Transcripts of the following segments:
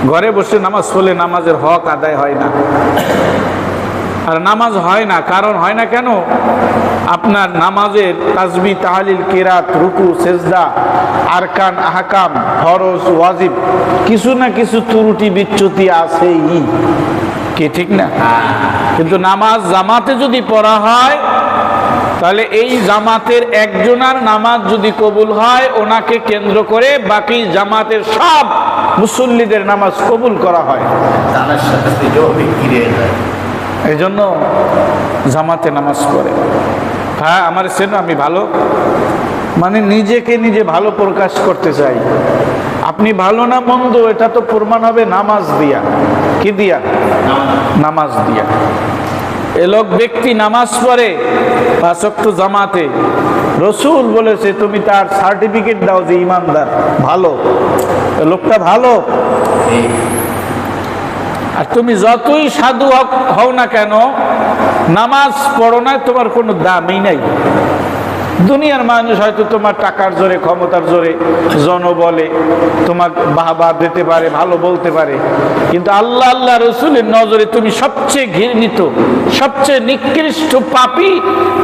ঘরে বসে নামাজ পড়লে নামাজের হক আদায় হয় না। আর নামাজ হয় না, কারণ হয় না কেন? আপনার নামাজের তাসবিহ, তাহলিল, কিরাত, রুকু, সেজদা, আরকান, আহকাম, ফরজ, ওয়াজিব কিছু না কিছু ত্রুটি বিচ্যুতি আছেই, কি ঠিক না? কিন্তু নামাজ জামাতে যদি পড়া হয়, তাহলে এই জামাতের একজনের নামাজ যদি কবুল হয়, ওনাকে কেন্দ্র করে বাকি জামাতের সব মুসল্লিদের নামাজ কবুল করা হয়। এই জন্য জামাতে নামাজ পড়ে। হ্যাঁ, আমার সেন আমি ভালো, মানে নিজেকে নিজে ভালো প্রকাশ করতে চাই। আপনি ভালো না মন্দ এটা তো প্রমাণ হবে নামাজ দিয়া। কি দিয়া? নামাজ দিয়া। এ লোক ব্যক্তি নামাজ পড়ে 5 ওয়াক্ত জামাতে, রসুল বলেছে তুমি তার সার্টিফিকেট দাও যে ইমানদার, ভালো, লোকটা ভালো। আর তুমি যতই সাধু হও না কেন, নামাজ পড়ো না, তোমার কোনো দামই নাই। দুনিয়ার মানুষ হয়তো তোমার টাকার জোরে, ক্ষমতার জোরে, জনবলে তোমাকে বাহবা দিতে পারে, ভালো বলতে পারে, কিন্তু আল্লাহ আল্লাহ রসুলের নজরে তুমি সবচেয়ে ঘৃণিত, সবচেয়ে নিকৃষ্ট পাপী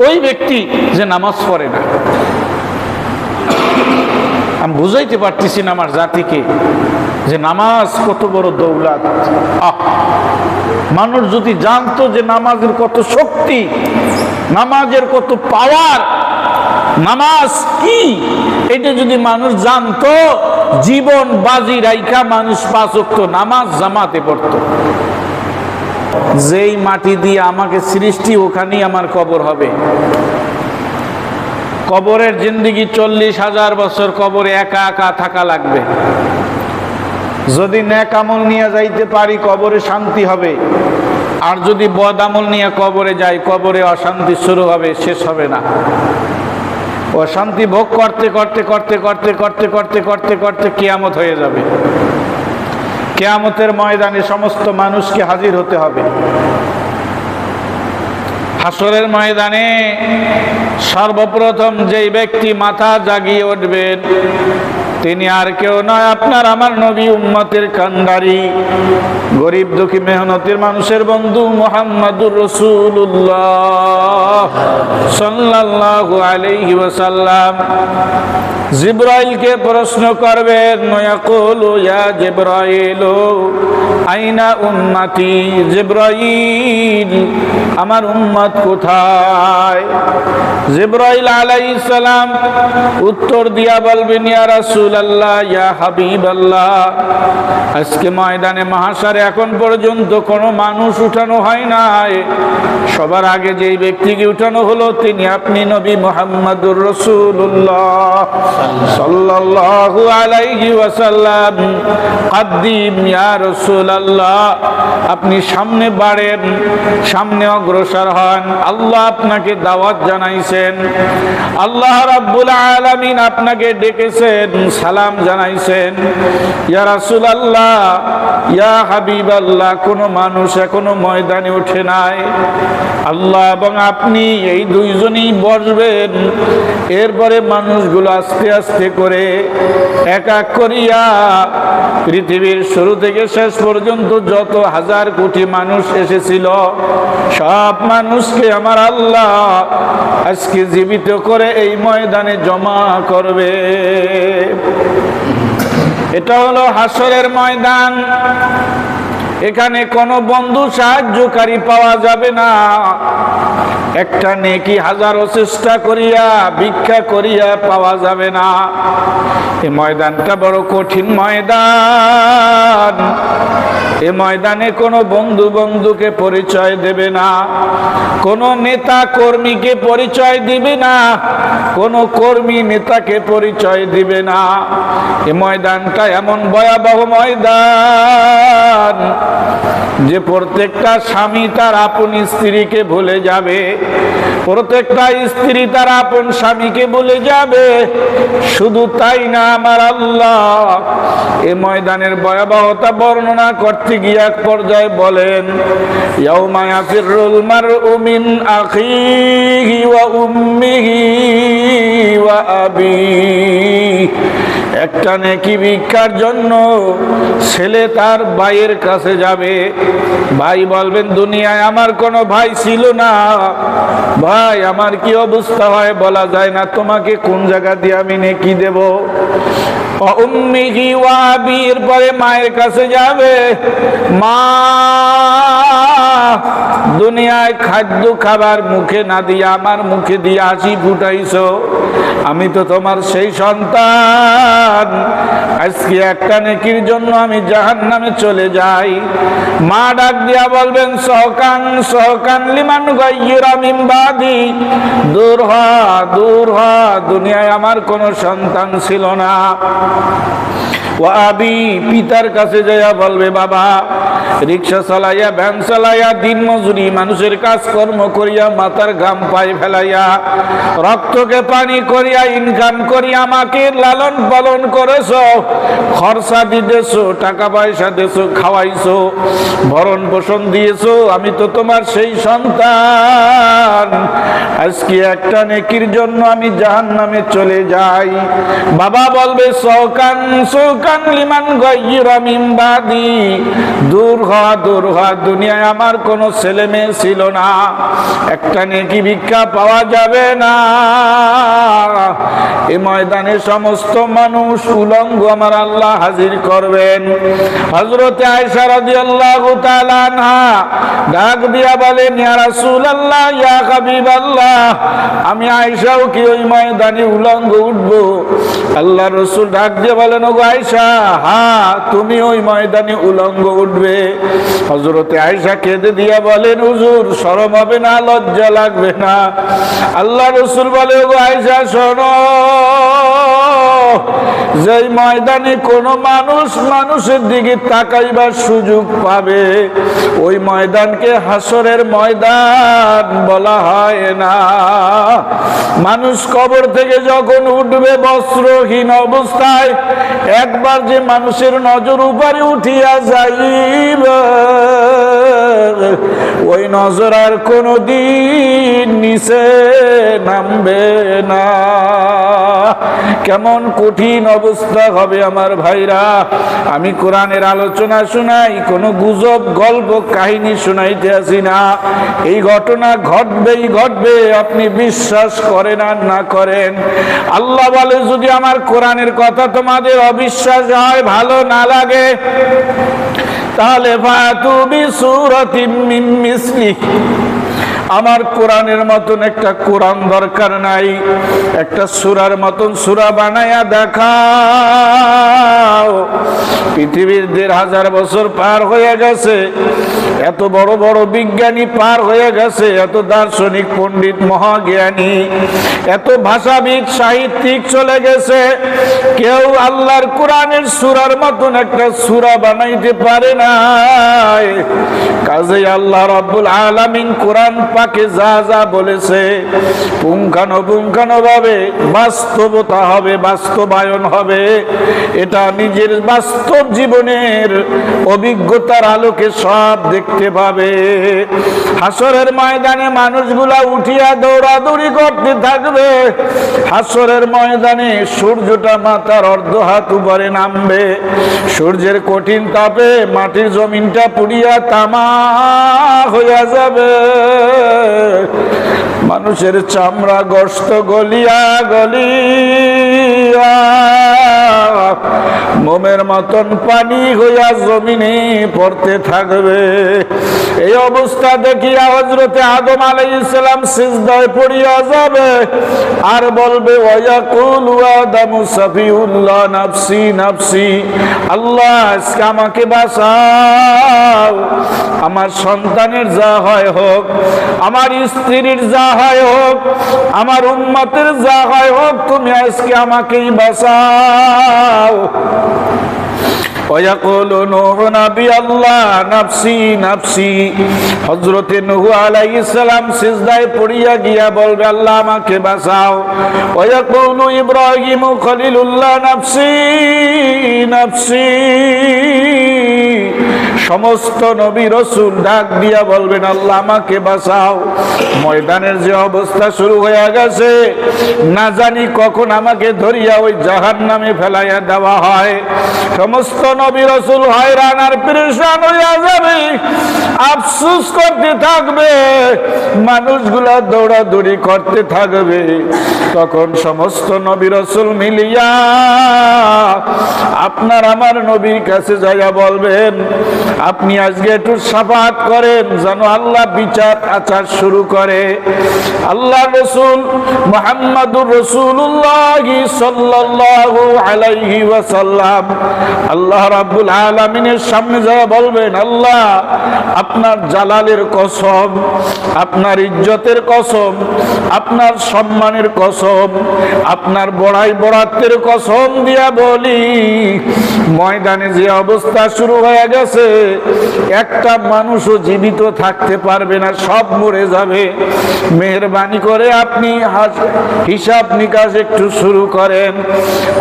ওই ব্যক্তি যে নামাজ পড়ে না। আমি বুঝাইতে পারতেছি না আমার জাতিকে যে নামাজ কত বড় দৌলত। মানুষ যদি জানতো যে নামাজের কত শক্তি, নামাজের কত পাওয়ার, নামাজ কি, এটা যদি মানুষ জানতো, জীবন বাজি রাইখা মানুষ 5 ওয়াক্ত নামাজ জামাতে পড়তো। যেই মাটি দিয়ে আমাকে সৃষ্টি, ওখানেই আমার কবর হবে। কবরের জিন্দেগি 40,000 বছর কবরে একা একা থাকা লাগবে। যদি নেক আমল নিয়ে যাইতে পারি, কবরে শান্তি হবে। আর যদি বদ আমল নিয়ে কবরে যাই, কবরে অশান্তি শুরু হবে, শেষ হবে না। অশান্তি ভোগ করতে করতে করতে করতে করতে করতে করতে করতে কিয়ামত হয়ে যাবে। কিয়ামতের ময়দানে সমস্ত মানুষকে হাজির হতে হবে। হাসরের ময়দানে সর্বপ্রথম যেই ব্যক্তি মাথা জাগিয়ে উঠবেন, তিনি আর কেউ নয়, আপনার আমার নবী, উম্মতের কান্ডারি, গরিব দুঃখী মেহনতের মানুষের বন্ধু মুহাম্মাদুর রাসূলুল্লাহ সাল্লাল্লাহু আলাইহি ওয়াসাল্লাম। জিবরাইলকে প্রশ্ন করবেন, ইয়াকুলু ইয়া জিবরাইলু আইনা উম্মতি। জিবরাইল, আমার উম্মত কোথায়? জিবরাইল আলাইহিস সালাম উত্তর দিয়া বলবেন, ইয়া রাসূলুল্লাহ, ইয়া হাবিবাল্লাহ, আজকে ময়দানে মাহশারে এখন পর্যন্ত কোনো মানুষ উঠানো হয় নাই। সবার আগে যেই ব্যক্তিকে উঠানো হলো, তিনি আপনি নবী মুহাম্মাদুর রাসূলুল্লাহ সাল্লাল্লাহু আলাইহি ওয়াসাল্লাম। কদ্দিম ইয়া রাসূলুল্লাহ, আপনি সামনে বাড়েন, সামনে অগ্রসর হন। আল্লাহ আপনাকে দাওয়াত জানাইছেন, আল্লাহ রাব্বুল আলামিন আপনাকে ডেকেছেন, সালাম জানাইছেন। ইয়া রাসূলুল্লাহ, ইয়া হাবিবাল্লাহ, কোনো মানুষ এখনো ময়দানে ওঠে নাই। আল্লাহ এবং আপনি এই দুইজনই বসবেন। এরপরে মানুষগুলো আস্তে আস্তে করে এক এক করিয়া পৃথিবীর শুরু থেকে শেষ পর্যন্ত যত হাজার কোটি মানুষ এসেছিল, সব মানুষকে আমার আল্লাহ আজকে জীবিত করে এই ময়দানে জমা করবে। এটা হলো হাসরের ময়দান। এখানে কোনো বন্ধু সাহায্যকারী পাওয়া যাবে না। একটা নেকি হাজারো চেষ্টা করিয়া, ভিক্ষা করিয়া পাওয়া যাবে না। এই ময়দানটা বড় কঠিন ময়দান। এ ময়দানে কোনো বন্ধু বন্ধুকে পরিচয় দেবে না, কোনো নেতা কর্মীকে পরিচয় দিবে না, কোনো কর্মী নেতাকে পরিচয় দিবে না। এ ময়দানটা এমন ভয়াবহ ময়দান যে প্রত্যেকটা স্বামী তার আপন স্ত্রীকে ভুলে যাবে, প্রত্যেকটা স্ত্রী তার আপন স্বামীকে ভুলে যাবে। শুধু তাই না, আমার আল্লাহ এ ময়দানের ভয়াবহতা বর্ণনা করতে গিয়ে এক পর্যায়ে বলেন, ইয়াউমা ইয়াফিরুল মারউ মিন আখিহি ওয়া উম্মিহি ওয়া আবিহি। একটা নেকি ভিক্ষার জন্য ছেলে তার ভাইয়ের কাছে যাবে। ভাই বলবেন, দুনিয়ায় আমার কোনো ভাই ছিল না, ভাই আমার কি অবস্থা হয় বলা যায় না, তোমাকে কোন জায়গা দিয়ে আমি নেকি দেব? উম্মিহি ওয়া আবির পরে মায়ের কাছে যাবে, মা দুনিয়ায় খাদ্য খাবার মুখে না দিয়ে আমার মুখে দিয়ে হাসি ফুটাইছো, আমি তো তোমার সেই সন্তান, আজকে একটা নেকির জন্য আমি জাহান্নামে চলে যাই। মা ডাক দিয়া বলবেন, সহকান সহকান লিমান গায়্যিরা মিন বাদি, দূর হ দূর হ, দুনিয়ায় আমার কোনো সন্তান ছিল না। ও আবি পিতার কাছে যাইয়া বলবে, বাবা রিক্সা চালাইয়া ভ্যান চালাইয়া দিন মজুরি মানুষের কাজকর্ম করিয়া মাথার ঘাম পায়ে ফেলাইয়া রক্তকে পানি করিয়া ইনকাম করিয়া আমাকে লালন পালন করেছো, খরচা দিতেছো, টাকা পয়সা দিয়েছো, খাওয়াইছো, ভরণ পোষণ দিয়েছো, আমি তো তোমার সেই সন্তান, আজকে একটা নেকির জন্য আমি জাহান্নামে চলে যাই। বাবা বলবে, সৌকান সৌকান লিমান গায়্যিরা মিন বাদি, দূর হ দূর হ, দুনিয়ায় আমার কোনো ছেলে মেয়ে ছিল না, একটা নেকি ভিক্ষা পাওয়া যাবে না। এই ময়দানে সমস্ত মানুষ উলঙ্গ আমার আল্লাহ হাজির করবেন। হযরতে আয়েশা রাদিয়াল্লাহু তাআলা আনহা ডাক দিয়া বলেন, ইয়া রাসূলুল্লাহ ইয়া হাবিবাল্লাহ, আমি আয়েশাও কি ওই ময়দানে উলঙ্গ উঠবো? আল্লাহর রাসূল ডাক দিয়ে বলেন, ও আয়েশা, হ্যাঁ তুমি ওই ময়দানে উলঙ্গ উঠবে। হযরতে আয়েশা কেঁদে দিয়া বলেন, হুজুর শরম হবে না, লজ্জা লাগবে না? আল্লাহর রাসূল বলে, ও আয়েশা শোনো, যেই ময়দানে কোনো মানুষ মানুষের দিকে তাকাইবার সুযোগ পাবে, ওই ময়দানকে হাসরের ময়দান বলা হয় না। মানুষ কবর থেকে যখন উঠবে বস্ত্রহীন অবস্থায়, একবার যে মানুষের নজর উপরে উঠিয়া যাইবে, ওই নজর আর কোনদিন নিচে নামবে না। কেমন কঠিন অবস্থা হবে আমার ভাইরা। আমি কোরআনের আলোচনা শুনাই, কোনো গুজব গল্প কাহিনী শুনাইতে আসি না। এই ঘটনা ঘটবেই ঘটবে, আপনি বিশ্বাস করেন আর না করেন। আল্লাহ বলে, যদি আমার কোরআনের কথা তোমাদের অবিশ্বাস হয়, ভালো না লাগে, তাহলে ফাতু বিসূরাতিম মিন মিসলিহি, আমার কোরআনের মতন একটা কোরআন দরকার নাই, একটা সূরার মতন সূরা বানায়া দেখাও। পৃথিবীর ১,৫০০ বছর পার হয়ে গেছে, এত বড় বড় বিজ্ঞানী পার হয়ে গেছে, এত দার্শনিক পণ্ডিত মহাজ্ঞানী, এত ভাষাবিদ সাহিত্যিক চলে গেছে, কেউ আল্লাহর কোরআনের সূরার মতন একটা সূরা বানাইতে পারে নাই। কাজেই আল্লাহ রাব্বুল আলামিন কোরআন পাকে যা যা বলেছে পুঙ্খানুপুঙ্খানুভাবে বাস্তবতা হবে, বাস্তবায়ন হবে। এটা নিজের বাস্তব জীবনের অভিজ্ঞতার আলোকে সব দেখতে পাবে। হাসরের ময়দানে মানুষগুলা উঠিয়া দৌড়াদৌড়ি করতে থাকবে। হাসরের ময়দানে সূর্যটা মাথার অর্ধ হাত উপরে নামবে। সূর্যের কঠিন তাপে মাটির জমিনটা পুড়িয়া তামা হইয়া যাবে। মানুষের চামড়া গোশত গলিয়া গলিয়া মোমের মতন পানি হইয়া জমিনে পড়তে থাকবে। এই অবস্থা দেখিয়া হযরতে আদম আলাইহিস সালাম সিজদায় পড়িয়া যাবে আর বলবে, ওয়ায়াকুলু আদামু সাফিউল্লাহ নাফসি নাফসি, আল্লাহ আজকে আমাকে বাঁচাও, আমার সন্তানের যা হয় হোক, আমার স্ত্রীর যা হয় হোক, আমার উম্মতের যা হয় হোক, তুমি আজকে আমাকেই বাঁচাও। ওয়ায়াকুলু নূহ নবী আল্লাহ নাফসি নাফসি, হযরতে নূহ আলাইহিস সালাম সিজদায় পড়িয়া গিয়া বলবে, আল্লাহ আমাকে বাঁচাও। ওয়ায়াকুলু ইব্রাহিম খলিলুল্লাহ নাফসি নাফসি, সমস্ত নবী রাসূল ডাক দিয়া বলবেন, আল্লাহ আমাকে বাঁচাও। ময়দানের যে অবস্থা শুরু হয়ে গেছে, না জানি কখন আমাকে ধরিয়া ওই জাহান্নামে ফেলাইয়া দেওয়া হয়। সমস্ত নবী রাসূল হয়রান আর পেরেশান হইয়া যাবে, আফসোস করতে থাকবে, মানুষগুলা দৌড়াদৌড়ি করতে থাকবে। তখন সমস্ত নবী রাসূল মিলিয়া আপনার আমার নবীর কাছে যাইয়া বলবেন, আপনি আজকে একটু শাফাআত করেন যেন আল্লাহ বিচার আচার শুরু করে। আল্লাহ রাসূল মুহাম্মদুর রাসূলুল্লাহ সাল্লাল্লাহু আলাইহি ওয়াসাল্লাম আল্লাহ রাব্বুল আলামিনের সামনে যাইয়া বলবেন, আল্লাহ আপনার জালালের কসম, আপনার ইজ্জতের কসম, আপনার সম্মানের কসম, আপনার বড়াই বড়াত্বের কসম দিয়া বলি, ময়দানে যে অবস্থা শুরু হয়ে গেছে, একটা মানুষও জীবিত থাকতে পারবে না, সব মরে যাবে। মেহেরবানি করে আপনি হিসাব নিকাশ একটু শুরু করেন।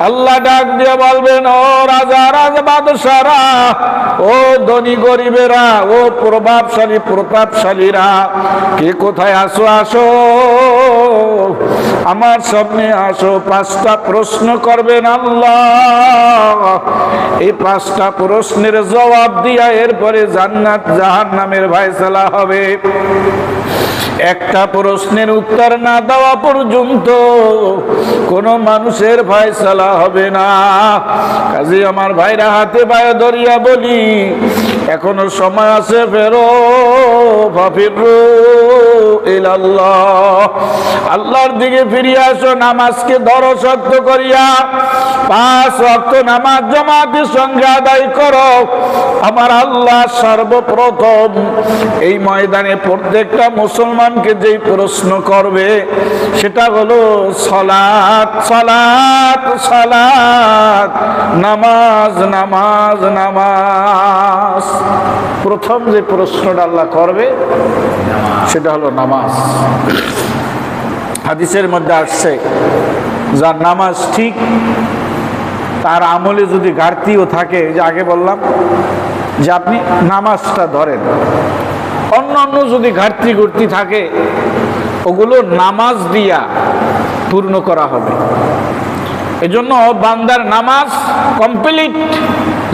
আল্লাহ ডাক দিয়ে বলবেন, ও রাজা বাদশারা, ও ধনী গরিবেরা, ও প্রভাবশালী প্রতাপশালীরা, কে কোথায় আসো, আসো আমার সামনে আসো। 5টা প্রশ্ন করবেন আল্লাহ। এই 5টা প্রশ্নের জবাব দিয়া এরপরে জান্নাত জাহান্নামের ফয়সালা হবে। একটা প্রশ্নের উত্তর না দেওয়া পর্যন্ত কোন মানুষের ফয়সালা হবে না। কাজে আমার ভাইরা হাতে পায়ে ধরিয়া বলি, এখনো সময় আছে, ফেরো ফাফিরু ইলাল্লাহ, আল্লাহর দিকে ফিরে আসো। নামাজকে ধরো শক্ত করিয়া, 5 ওয়াক্ত নামাজ জামাতের সঙ্গে আদায় করো। আমার আল্লাহ সর্বপ্রথম এই ময়দানে প্রত্যেকটা মুসলমানকে যেই প্রশ্ন করবে সেটা হলো সালাত, সালাত, সালাত, নামাজ, নামাজ, নামাজ। প্রথম যে প্রশ্নটা আল্লাহ করবে সেটা হলো নামাজ। হাদিসের মধ্যে আসছে, যার নামাজ ঠিক, তার আমলে যদি ঘাটতিও থাকে, যে আগে বললাম যে আপনি নামাজটা ধরেন, অন্য যদি ঘাটতি ঘুরতি থাকে ওগুলো নামাজ দিয়া পূর্ণ করা হবে। এজন্য বান্দার নামাজ কমপ্লিট,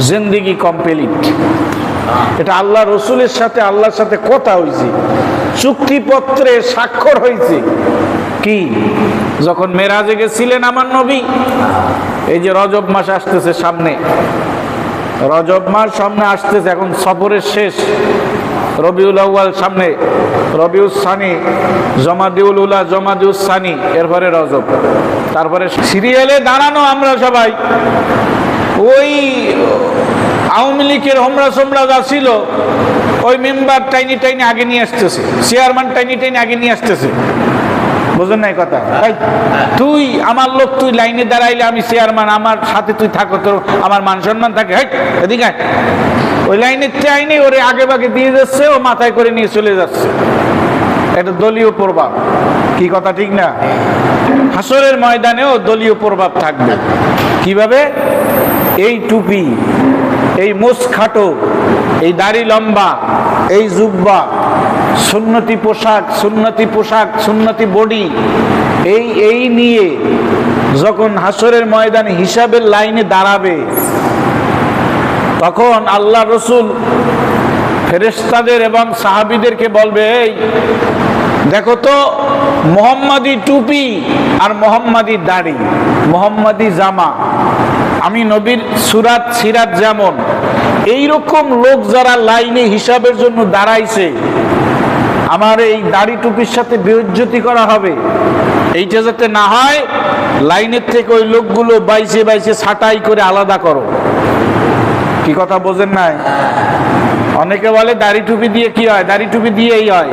জিন্দেগি কমপ্লিট। এটা আল্লাহ রসুলের সাথে আল্লাহর সাথে কথা হয়েছে, চুক্তিপত্রে স্বাক্ষর হয়েছে। কি? যখন মেরাজে গেছিলেন আমার নবী, এই যে রজব মাস আসতেছে সামনে, রজব মাস সামনে আসতেছে, এখন সফরের শেষ, রবিউল আউয়াল সামনে, রবিউল সানি, জমাদিউল উলা, জমাদিউল সানি, এরপরে রজব, তারপরে সিরিয়ালে দাঁড়ানো আমরা সবাই। ওই আওয়ামী লীগের হোমরা সোমরা যা ছিল, ওই মেম্বার টাইনি টাইনি আগে নিয়ে আসতেছে, চেয়ারম্যান টাইনি টাইনি আগে নিয়ে আসতেছে। বুঝলেন নাই কথা? তুই আমার লোক, তুই লাইনে দাঁড়াইলে আমি চেয়ারম্যান, আমার সাথে তুই থাকো, তোর আমার মান সম্মান থাকে, এদিকে ওই লাইনের চাইনি ওরে আগে বাগে দিয়ে যাচ্ছে, ও মাথায় করে নিয়ে চলে যাচ্ছে। এটা দলীয় প্রভাব। কি কথা ঠিক না? হাসরের ময়দানেও দলীয় প্রভাব থাকবে। কিভাবে? এই টুপি, এই মোছ খাটো, এই দাড়ি লম্বা, এই জুব্বা, সুন্নতি পোশাক, সুন্নতি পোশাক, সুন্নতি বডি, এই নিয়ে যখন হাসরের ময়দানে হিসাবের লাইনে দাঁড়াবে, তখন আল্লাহ রসুল ফেরেশতাদের এবং সাহাবীদেরকে বলবে, এই দেখো তো, মোহাম্মদী টুপি আর মোহাম্মদী দাড়ি, মোহাম্মদী জামা, আমি নবীর সুরাত সিরাত যেমন, এইরকম লোক যারা লাইনে হিসাবের জন্য দাঁড়াইছে, আমার এই দাড়ি টুপির সাথে বেইজ্জতি করা হবে। এইটা যাতে না হয়, লাইনের থেকে ওই লোকগুলো বাইছে বাইছে ছাঁটাই করে আলাদা করো। কি কথা বোঝেন নাই? অনেকে বলে দাড়ি টুপি দিয়ে কি হয়, দাড়ি টুপি দিয়েই হয়।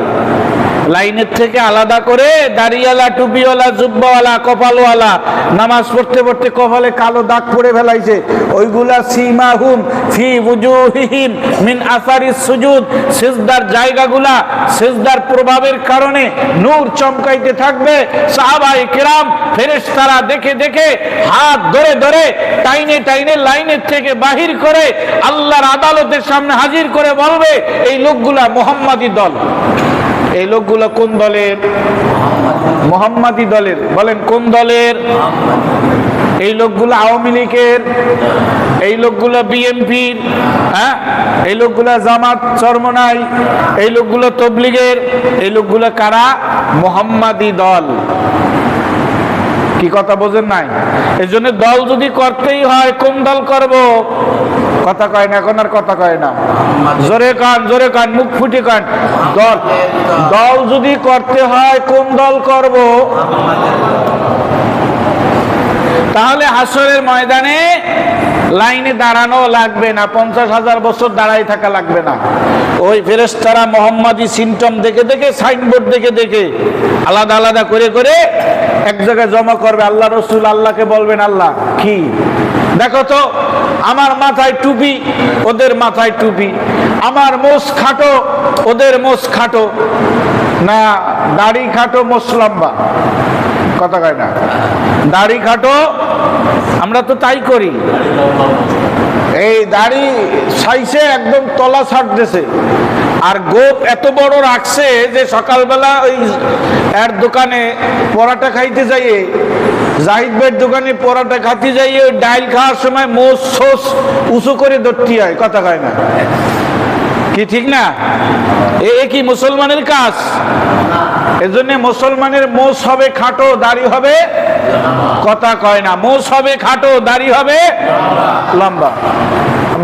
লাইনের থেকে আলাদা করে দাড়িওয়ালা, টুপিওয়ালা, জুব্বাওয়ালা, কপালওয়ালা নামাজ পড়তে পড়তে কপালে কালো দাগ পড়ে ফেলাইছে, ওইগুলা সীমাহুম ফি উজুহিহিম মিন আসারিস সুজুদ, সিজদার জায়গাগুলা সিজদার প্রভাবের কারণে নূর চমকাইতে থাকবে। সাহাবায়ে কেরাম ফেরেশতারা দেখে দেখে হাত ধরে ধরে টাইনে টাইনে লাইনের থেকে বাহির করে আল্লাহর আদালতের সামনে হাজির করে বলবে, এই লোকগুলা মুহাম্মাদি দল। এই লোকগুলো কোন দলের? মুহাম্মাদি দলের। বলেন কোন দলের? এই লোকগুলো আওয়ামী লীগের, এই লোকগুলো বিএনপির, হ্যাঁ, এই লোকগুলো জামাত চরমনাই, এই লোকগুলো তবলিগের, এই লোকগুলো কারা? মুহাম্মাদি দল। কি কথা বোঝেন নাই? এই জন্য দল যদি করতেই হয় কোন দল করব? কথা কয় না, এখন আর কথা কয় না। জোরে কান, জোরে কান, মুখ ফুটে কান। দল দল যদি করতে হয় কোন দল করব? তাহলে হাসরের ময়দানে লাইনে দাঁড়ানো লাগবে না, 50,000 বছর দাঁড়াই থাকা লাগবে না। ওই ফেরেশতারা মুহাম্মাদি সিম্পটম দেখে দেখে, সাইনবোর্ড দেখে দেখে আলাদা আলাদা করে করে এক জায়গায় জমা করবে। আল্লাহ রসুল আল্লাহকে বলবেন, আল্লাহ কি দেখো তো, আমার মাথায় টুপি, ওদের মাথায় টুপি, আমার মোষ খাটো, ওদের মোষ খাটো, না দাড়ি খাটো মোষ লম্বা। কথা কয় না? দাড়ি খাটো, আমরা তো তাই করি। এই দাড়ি সাইছে একদম তলা ছাড়তেছে, আর গোপ এত বড় রাখছে যে সকালবেলা ওই এর দোকানে পরাটা খাইতে যাইয়ে, জাহিদ ভাইয়ের দোকানে পরাটা খাইতে যাইয়ে ওই ডাইল খাওয়ার সময় মোষ সোস উঁচু করে ধরতে হয়। কথা কয় না? কি ঠিক না? এ কি মুসলমানের কাজ? এজন্য মুসলমানের মোষ হবে খাটো, দাড়ি হবে, কথা কয় না, মোষ হবে খাটো, দাড়ি হবে লম্বা।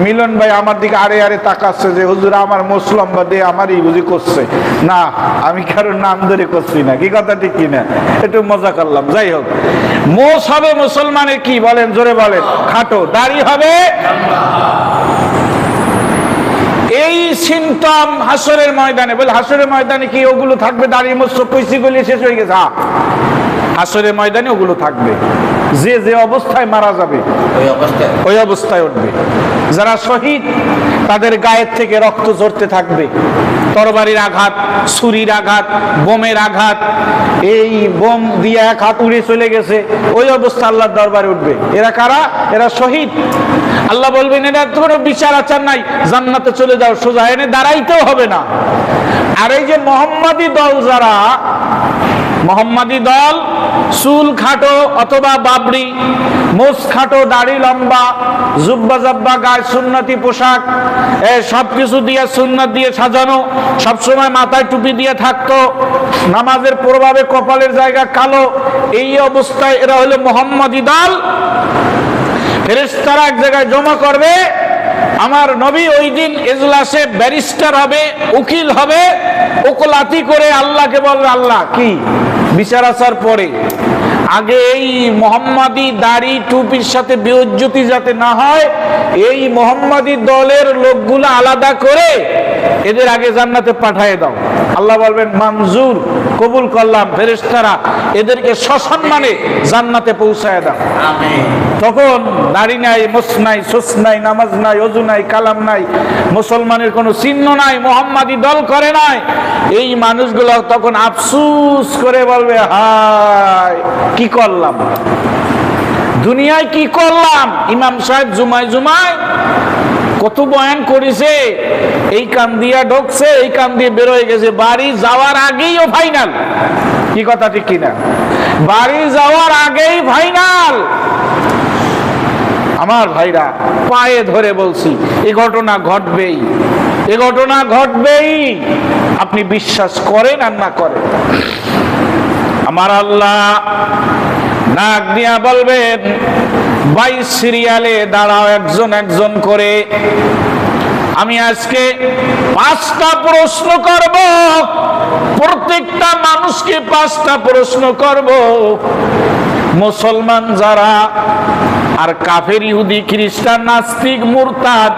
মিলন ভাই আমার দিকে আরে আরে তাকাচ্ছে যে হুজুর আমার মোষ লম্বা দিয়ে আমারই বুঝি করছে। না, আমি কারোর নাম ধরে করছি না। কি কথা ঠিক কিনা? একটু মজা করলাম। যাই হোক, মোষ হবে মুসলমানের কি বলেন, জোরে বলেন, খাটো, দাড়ি হবে। এই সিমটম হাসরের ময়দানে, বলে হাসরের ময়দানে কি ওগুলো থাকবে? দাঁড়িয়ে মোছ কইসি গলি শেষ হয়ে গেছে। হাসরের ময়দানে ওগুলো থাকবে। যে যে অবস্থায় মারা যাবে ওই অবস্থায় উঠবে। যারা শহীদ তাদের গায়ের থেকে রক্ত ঝরতে থাকবে, তরবারির আঘাত, ছুরির আঘাত, বোমের আঘাত, এই বোম দিয়ে এক হাত উড়ে চলে গেছে, ওই অবস্থা আল্লাহর দরবারে উঠবে। এরা কারা? এরা শহীদ। আল্লাহ বলবেন, এরা কোনো বিচার আচার নাই, জান্নাতে চলে যাও সোজা, এনে দাঁড়াইতেও হবে না। আর এই যে মুহাম্মাদি দল, যারা মুহাম্মাদি দল, চুল খাটো অথবা বাবরি, মোছ খাটো, দাড়ি লম্বা, জুব্বা জাব্বা, গায়ে সুন্নতি পোশাক, সবকিছু দিয়ে সুন্নাত দিয়ে সাজানো, সবসময় মাথায় টুপি দিয়ে থাকতো, নামাজের প্রভাবে কপালের জায়গা কালো, এই অবস্থায় এরা হলো মুহাম্মাদি দল। ফেরেশতারা এক জায়গায় জমা করবে। আমার নবী ওই দিন এজলাসে ব্যারিস্টার হবে, উকিল হবে, ওকলাতি করে আল্লাহকে বলবে, আল্লাহ কি বিচার আচার পরে আগে এই মুহাম্মাদি দাড়ি টুপির সাথে বেইজ্জতি যাতে না হয়, এই মুহাম্মাদি দলের লোকগুলো আলাদা করে এদের আগে জান্নাতে পাঠিয়ে দাও। আল্লাহ বলবেন, মঞ্জুর, কবুল করলাম। ফেরেশতারা এদেরকে সসম্মানে জান্নাতে পৌঁছায় দাও। আমিন। তখন দাড়ি নাই, মোছ নাই, সোস নাই, নামাজ নাই, ওযু নাই, কালাম নাই, মুসলমানের কোনো চিহ্ন নাই, মুহাম্মাদি দল করে নাই, এই মানুষগুলো তখন আফসোস করে বলবে, হায় কি করলাম, দুনিয়ায় কি করলাম। ইমাম সাহেব জুমায় জুমায় কত বয়ান করেছে, এই কান দিয়া ঢোকছে, এই কান দিয়ে বের হয়ে গেছে, বাড়ি যাওয়ার আগেই ও ফাইনাল। কি কথা ঠিক কিনা? বাড়ি যাওয়ার আগেই ফাইনাল। আমার ভাইরা, পায়ে ধরে বলছি, এই ঘটনা ঘটবেই, এই ঘটনা ঘটবেই, আপনি বিশ্বাস করেন আর না করেন। আমার আল্লাহ নাক দিয়া বলবেন, 22 সিরিয়ালে দাঁড়াও একজন একজন করে, আমি আজকে 5টা প্রশ্ন করব, প্রত্যেকটা মানুষকে 5টা প্রশ্ন করব। মুসলমান যারা আর কাফের, ইহুদি, খ্রিস্টান, নাস্তিক, মুরতাদ,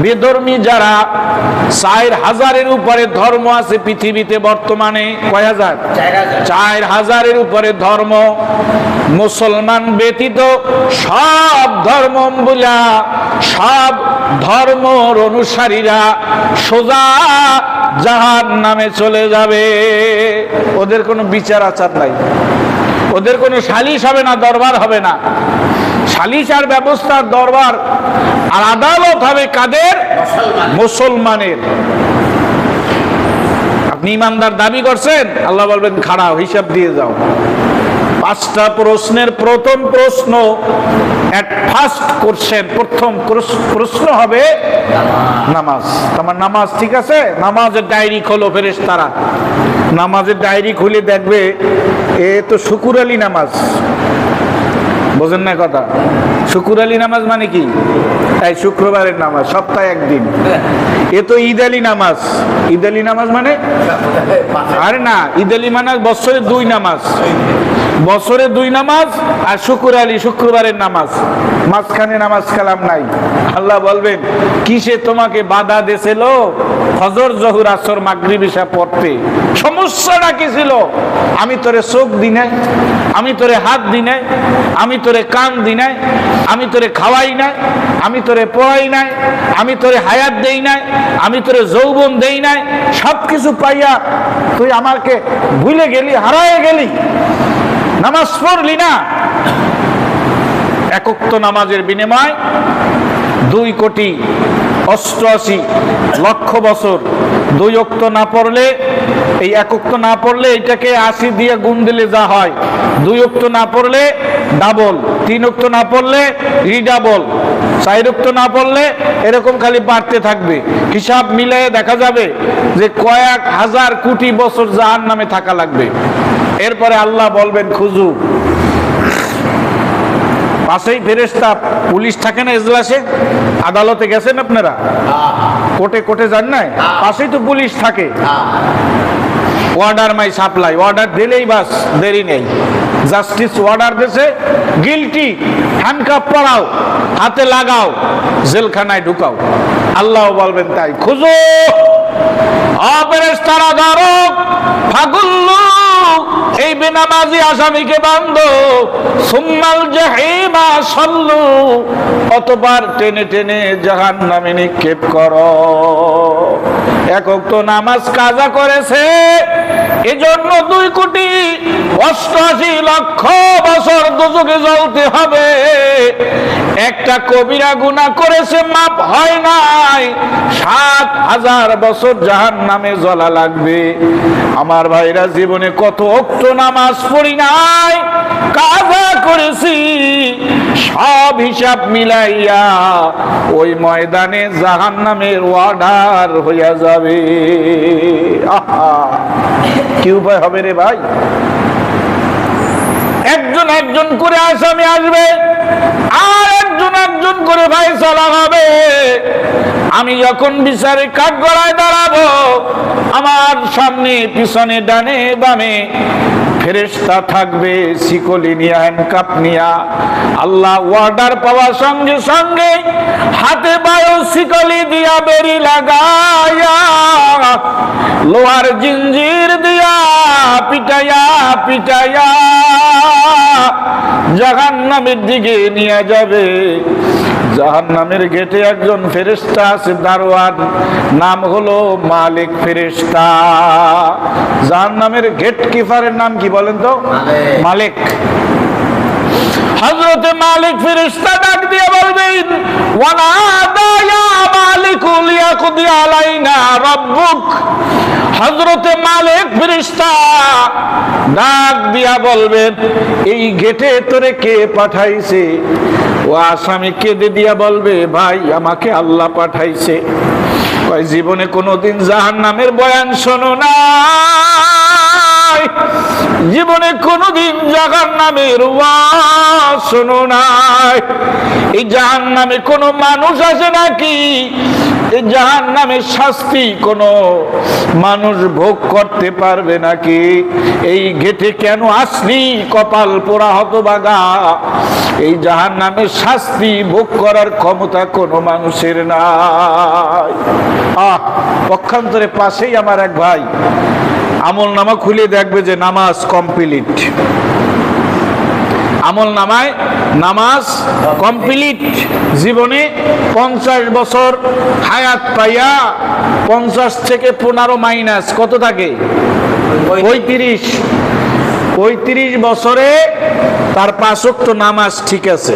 বেধর্মী যারা 4000-এর উপরে ধর্ম আছে পৃথিবীতে বর্তমানে। কয় হাজার? 4000-এর উপরে ধর্ম। মুসলমান ব্যতীত সব ধর্মাবলম্বীরা, সব ধর্মর অনুসারীরা সোজা জাহান্নামে চলে যাবে। ওদের কোনো বিচার আচার নাই, ওদের কোনো সালিশ হবে না, দরবার হবে না। সালিশ আর ব্যবস্থার দরবার আর আদালত হবে কাদের? মুসলমানের। আপনি ইমানদার দাবি করছেন, আল্লাহ বলবেন খাড়াও, হিসাব দিয়ে যাও। 5টা প্রশ্নের প্রথম প্রশ্ন, ফার্স্ট কোশ্চেন, প্রথম প্রশ্ন হবে নামাজ। তোমার নামাজ ঠিক আছে? নামাজের ডায়েরি খোলো ফেরেশতারা। নামাজের ডায়েরি খুলে দেখবে এ তো শুকুর আলী নামাজ। বোঝেন না কথা? শুকুর আলী নামাজ মানে কি? এই শুক্রবারের নামাজ, সপ্তাহে একদিন। এ তো ঈদ আলী নামাজ। ঈদ আলী নামাজ মানে? আরে না, ঈদ আলী মানে বছরে 2 নামাজ, বছরে 2 নামাজ। আর শুকুর আলী শুক্রবারের নামাজ, মাঝখানে নামাজ কালাম নাই। আল্লাহ বলবেন কিসে তোমাকে বাধা দিয়েছিল ফজর, জোহর, আসর, মাগরিব, ইশা পড়তে? সমস্যাটা কি ছিল? আমি তোরে চোখ দি নাই, আমি তোরে হাত দি নাই, আমি তোরে কান দি নাই, আমি তোরে খাওয়াই নাই, আমি তোরে পড়াই নাই, আমি তোরে হায়াত দেই নাই, আমি তোরে যৌবন দেই নাই। সবকিছু পাইয়া তুই আমাকে ভুলে গেলি, হারায় গেলি, নামাজ পড়লি না। এক ওয়াক্ত নামাজের বিনিময় 2,88,00,000 বছর। 2 ওয়াক্ত না পড়লে, এই 1 ওয়াক্ত না পড়লে এটাকে 80 দিয়ে গুণ দিলে যা হয়, 2 ওয়াক্ত না পড়লে ডাবল, 3 ওয়াক্ত না পড়লে রিডাবল, 4 ওয়াক্ত না পড়লে এরকম খালি বাড়তে থাকবে। হিসাব মিলিয়ে দেখা যাবে যে কয়েক হাজার কোটি বছর জাহান্নামে থাকা লাগবে। এরপরে আল্লাহ বলবেন খুঁজু। পাশেই ফেরেশতা, পুলিশ থাকে না এজলাসে? আদালতে গেছেন আপনারা? কোর্টে কোর্টে যান নাই? পাশেই তো পুলিশ থাকে। অর্ডার মাই সাপ্লাই, অর্ডার দিলেই বাস, দেরি নেই। জাস্টিস অর্ডার দিয়েছে, গিলটি, হ্যান্ডকাপ পরাও, হাতে লাগাও, জেলখানায় ঢুকাও। আল্লাহ বলবেন তাই খুঁজো। ফেরেশতারা ধরো, ফাগুল্লু, এই বেনামাজি আসামিকে বান্ধো, সুম্মাল জাহিমা সাল্লু, অতঃপর টেনে টেনে জাহান্নামে নিক্ষেপ করো। 1 ওয়াক্ত নামাজ কাজা করেছে, এজন্য 2,88,00,000 বছর দোজখে জ্বলতে হবে। একটা কবিরা গুনাহ করেছে, মাপ হয় নাই, 7,000 বছর জাহান্নামে জ্বলা লাগবে। আমার ভাইরা, জীবনে কত ওয়াক্ত নামাজ পড়ি নাই, কাজা করেছি, সব হিসাব মিলাইয়া ওই ময়দানে জাহান্নামের অর্ডার হইয়া যাবে। আহা, কি উপায় হবে রে ভাই? একজন একজন করে আসামি আসবে, আর একজন একজন করে ফায়সালা হবে। আমি যখন বিচারের কাঠগড়ায় দাঁড়াবো, আমার সামনে পিছনে ডানে বামে ফেরেশতা থাকবে, শিকলি নিয়া, হ্যান্ডকাপ নিয়া। আল্লাহ অর্ডার পাওয়ার সঙ্গে সঙ্গে হাতে বায়ু শিকলি দিয়া, বেরি লাগায়া, লোহার জিঞ্জির দিয়া পিটাইয়া পিটাইয়া জাহান্নামের দিকে নিয়ে যাবে। জাহান্নামের গেটে একজন ফেরেশতা আছে, দারোয়ান, নাম হলো মালিক ফেরেশতা। জাহান্নামের গেট কিপারের নাম কি বলেন তো? মালিক। হযরতে মালিক ফেরেশতা ডাক দিয়ে বলবেন, ওয়ানাদা ইয়া মালিকুল ইয়াকদি আলাইনা রাব্বুক। হযরতে মালিক ফেরেশতা ডাক দিয়া বলবেন, এই গেটে তোরে কে পাঠাইছে? ও আসামি কেঁদে দিয়া বলবে, ভাই আমাকে আল্লাহ পাঠাইছে। জীবনে কোনোদিন জাহান্নামের বয়ান শোনো না, নাই, জীবনে কোনোদিন জাহান্নামের ওয়াজ শোনো নাই। এই জাহান্নামে কোনো মানুষ আছে নাকি? এই জাহান্নামের শাস্তি কোনো মানুষ ভোগ করতে পারবে নাকি? এই গেটে কেন আসলি কপাল পোড়া হতভাগা? এই জাহান্নামের শাস্তি ভোগ করার ক্ষমতা কোনো মানুষের নাই। পক্ষান্তরে পাশেই আমার এক ভাই আমল নামা খুলে দেখবে যে নামাজ কমপ্লিট, আমল নামায় নামাজ কমপ্লিট। জীবনে 50 বছর হায়াত পাইয়া 50 থেকে 15 মাইনাস কত থাকে? 35 বছরে তার 5 ওয়াক্ত নামাজ ঠিক আছে।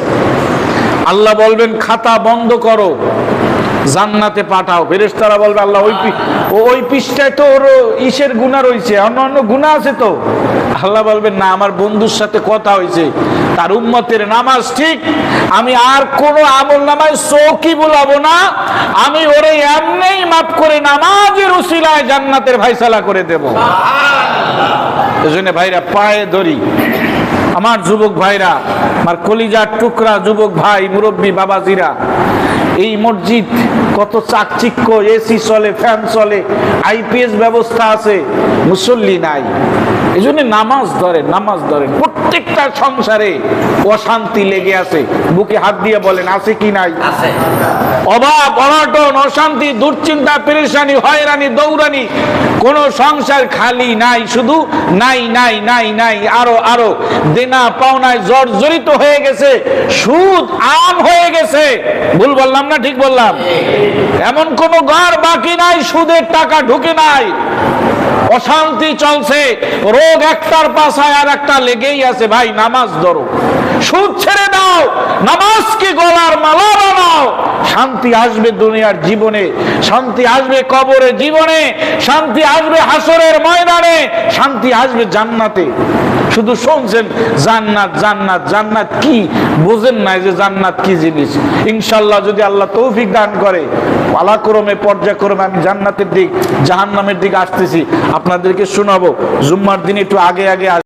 আল্লাহ বলবেন খাতা বন্ধ করো, জান্নাতে পাঠাও। ফেরেশতারা বলবে আল্লাহ ওই পৃষ্ঠায় তো ওর ইসের গুনাহ রয়েছে, অন্য গুনাহ আছে তো। আল্লাহ বলবেন না, আমার বন্ধুর সাথে কথা হয়েছে, তার উম্মতের নামাজ ঠিক, আমি আর কোনো আমল নামায় চৌকি বুলাবো না, আমি ওরে এমনিই মাফ করে নামাজের উসিলায় জান্নাতের ফায়সালা করে দেব। এজন্য ভাইরা পায়ে ধরি, আমার যুবক ভাইরা, আমার কলিজার টুকরা যুবক ভাই, মুরব্বী বাবাজিরা, এই মসজিদ কত চাকচিক্য, এসি চলে, ফ্যান চলে, আইপিএস ব্যবস্থা আছে, মুসল্লি নাই। এই জন্য নামাজ ধরেন, নামাজ ধরেন। প্রত্যেকটা সংসারে অশান্তি লেগে আছে, বুকে হাত দিয়ে বলেন আছে কি নাই? অভাব অনটন, অশান্তি, দুশ্চিন্তা, পেরেশানি, হয়রানি, দৌড়ানি, কোন সংসার খালি নাই, শুধু নাই নাই নাই নাই, আরো আরো দেনা পাওনায় জর্জরিত হয়ে গেছে, সুদ আম হয়ে গেছে। ভুল বললাম না ঠিক বললাম? এমন কোন ঘর বাকি নাই সুদের টাকা ঢুকে নাই। অশান্তি চলছে, রোগ একটার পাশায় আর একটা লেগেই আছে। ভাই নামাজ ধরো, সুদ ছেড়ে দাও, নামাজকে গলার মালা বানাও। শান্তি আসবে দুনিয়ার জীবনে, শান্তি আসবে কবরের জীবনে, শান্তি আসবে হাসরের ময়দানে, শান্তি আসবে জান্নাতে। শুধু শুনছেন জান্নাত জান্নাত জান্নাত, কি বুঝেন নাই যে জান্নাত কি জিনিস? ইনশাআল্লাহ যদি আল্লাহ তৌফিক দান করে, পালাক্রমে পর্যায়ক্রমে আমি জান্নাতের দিক জাহান্নামের দিক আসতেছি, আপনাদেরকে শোনাবো। জুম্মার দিন একটু আগে আগে